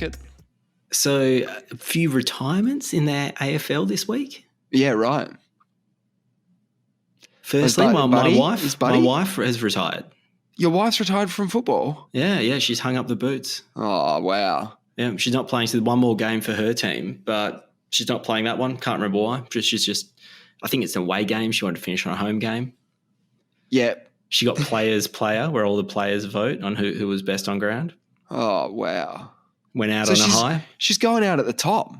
like it. So a few retirements in their AFL this week. Yeah, right. Firstly, my wife has retired. Your wife's retired from football? Yeah, she's hung up the boots. Oh, wow. Yeah, she's not playing. So one more game for her team, but she's not playing that one. Can't remember why. She's just, I think it's an away game. She wanted to finish on a home game. Yeah. She got player, where all the players vote on who was best on ground. Oh, wow. Went out on a high. She's going out at the top.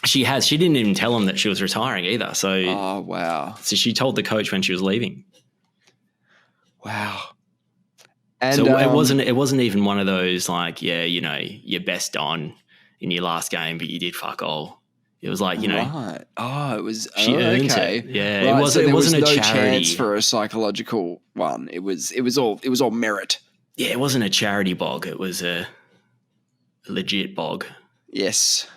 She has. She didn't even tell him that she was retiring either. So, oh, wow. So she told the coach when she was leaving. Wow. And so it wasn't even one of those like, yeah, you know, you're best on in your last game, but you did fuck all. It was like, you know, right. Oh, it was she earned okay. it. Yeah, right. It wasn't no a charity chance for a psychological one. It was all merit. Yeah, it wasn't a charity bog. It was a legit bog. Yes.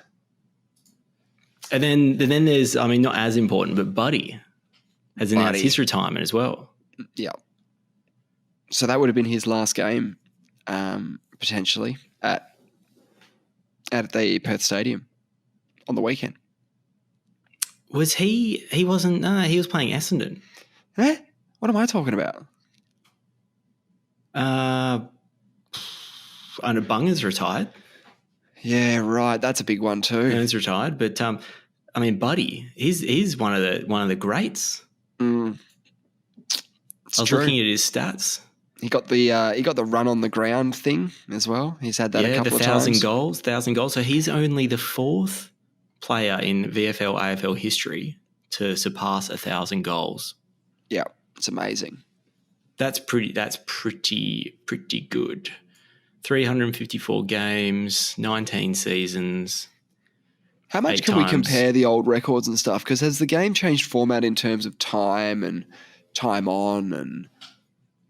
And then there's, I mean, not as important, but Buddy has announced his retirement as well. Yeah. So that would have been his last game, potentially at the Perth Stadium on the weekend. Was he? He wasn't. No, he was playing Essendon. Eh? What am I talking about? I know Bunga's retired. Yeah, right. That's a big one too. He's retired, but I mean, Buddy, he's one of the greats. I was looking at his stats. He got the run on the ground thing as well. He's had that a couple of times. 1,000 goals. So he's only the fourth player in VFL AFL history to surpass 1,000 goals. Yeah, it's amazing. That's pretty good. 354 games, 19 seasons. How much can we compare the old records and stuff? Because has the game changed format in terms of time and time on and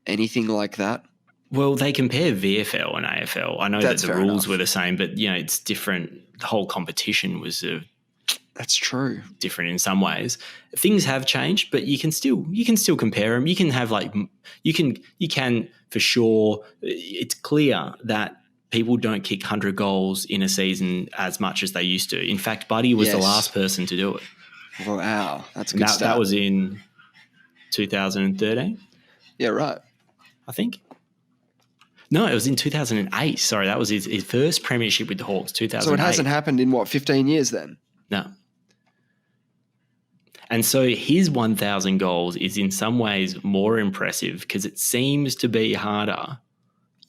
anything like that? Well, they compare VFL and AFL. I know that the rules were the same, but you know it's different. The whole competition was that's true. Different in some ways. Things have changed, but you can still compare them. You can have you can for sure. It's clear that people don't kick 100 goals in a season as much as they used to. In fact, Buddy was the last person to do it. Wow, that's a good start. That was in 2013. Yeah, right. I think. No, it was in 2008. Sorry, that was his first premiership with the Hawks, 2008. So it hasn't happened in, 15 years then? No. And so his 1,000 goals is in some ways more impressive because it seems to be harder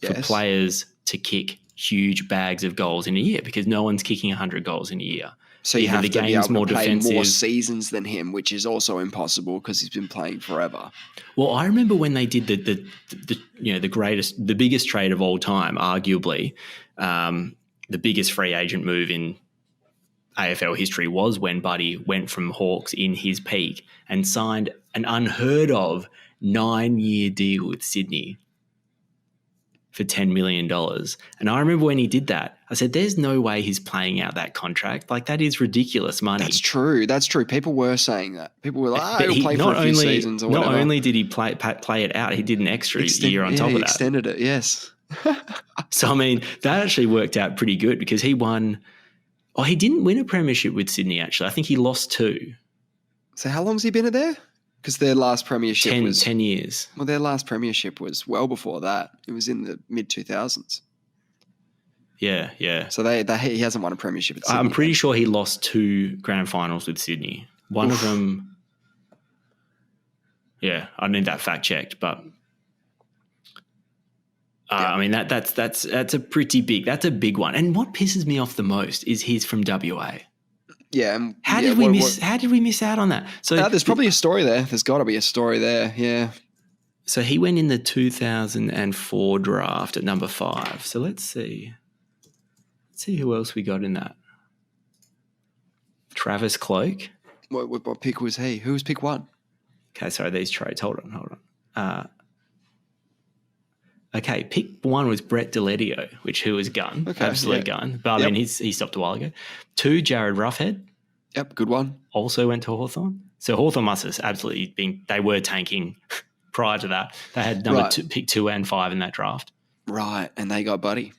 for players to kick huge bags of goals in a year because no one's kicking 100 goals in a year. So you have to be able to play more seasons than him, which is also impossible because he's been playing forever. Well, I remember when they did the biggest trade of all time, arguably, the biggest free agent move in AFL history was when Buddy went from Hawks in his peak and signed an unheard of 9-year deal with Sydney for $10 million. And I remember when he did that, I said, there's no way he's playing out that contract. Like, that is ridiculous money. That's true. People were saying that. People were like, he'll play for a few seasons or whatever. Not only did he play it out, he did an extra year on top of that. He extended it, yes. So, I mean, that actually worked out pretty good because he won – he didn't win a premiership with Sydney, actually. I think he lost 2. So how long's he been there? Because their last premiership was 10 years. Well, their last premiership was well before that. It was in the mid-2000s. Yeah. So he hasn't won a premiership at Sydney. I'm pretty sure he lost 2 grand finals with Sydney. One of them, I need that fact checked, but I mean that's a pretty big. That's a big one. And what pisses me off the most is he's from WA. Yeah. How did we miss out on that? So there's probably a story there. There's got to be a story there. Yeah. So he went in the 2004 draft at number 5. So let's see who else we got in that. Travis Cloak. What pick was he? Who was pick 1? Okay, sorry, these trades. Hold on. Okay, pick 1 was Brett Deletio, who was gun, absolute gun. But I mean, he stopped a while ago. 2, Jared Roughhead. Yep, good one. Also went to Hawthorn. So Hawthorn must have absolutely been. They were tanking prior to that. They had pick 2 and 5 in that draft. Right, and they got Buddy.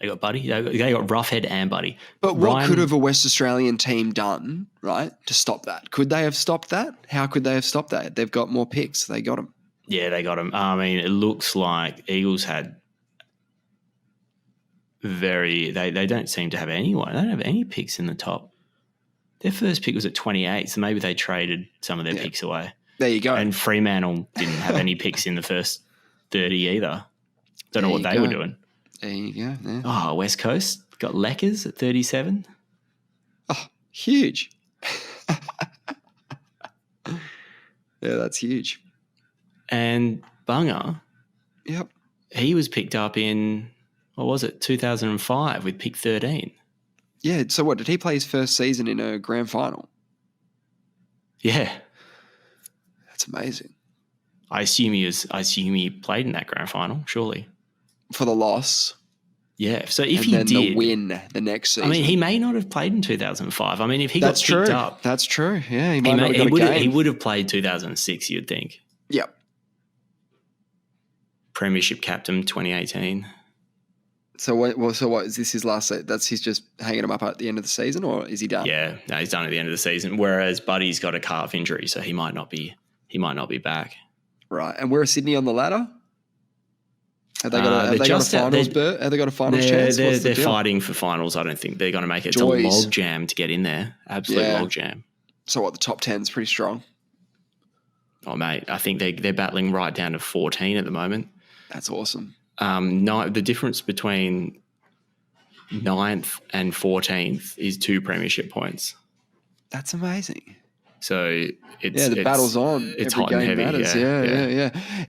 They got Buddy. They got Roughhead and Buddy. But what could have a West Australian team done, right, to stop that? Could they have stopped that? How could they have stopped that? They've got more picks. They got them. Yeah, they got them. I mean, it looks like Eagles had they don't seem to have anyone. They don't have any picks in the top. Their first pick was at 28, so maybe they traded some of their picks away. There you go. And Fremantle didn't have any picks in the first 30 either. Don't know what they were doing. There you go. Yeah. Oh, West Coast got Leckers at 37. Oh, huge. Yeah, that's huge. And Bunga, yep, he was picked up in, what was it, 2005 with pick 13. Yeah, so what, did he play his first season in a grand final? Yeah. That's amazing. I assume he played in that grand final, surely. For the loss. Yeah, so if and he then did the win the next season. I mean, he may not have played in 2005. I mean, if he got picked up, that's true. Yeah, he would have played 2006. You'd think. Yep. Premiership captain 2018. So what is this his last? He's just hanging him up at the end of the season, or is he done? Yeah, no, he's done at the end of the season. Whereas Buddy's got a calf injury, so he might not be back. Right, and where is Sydney on the ladder? Have they got a finals berth? Have they got a finals chance? They're fighting for finals. I don't think they're going to make it. It's a log jam to get in there. Absolute log jam. So what? The top 10's pretty strong. Oh mate, I think they're battling right down to 14 at the moment. That's awesome. The difference between 9th and 14th is 2 premiership points. That's amazing. So the battle's on. It's Every hot and game heavy. matters. Yeah.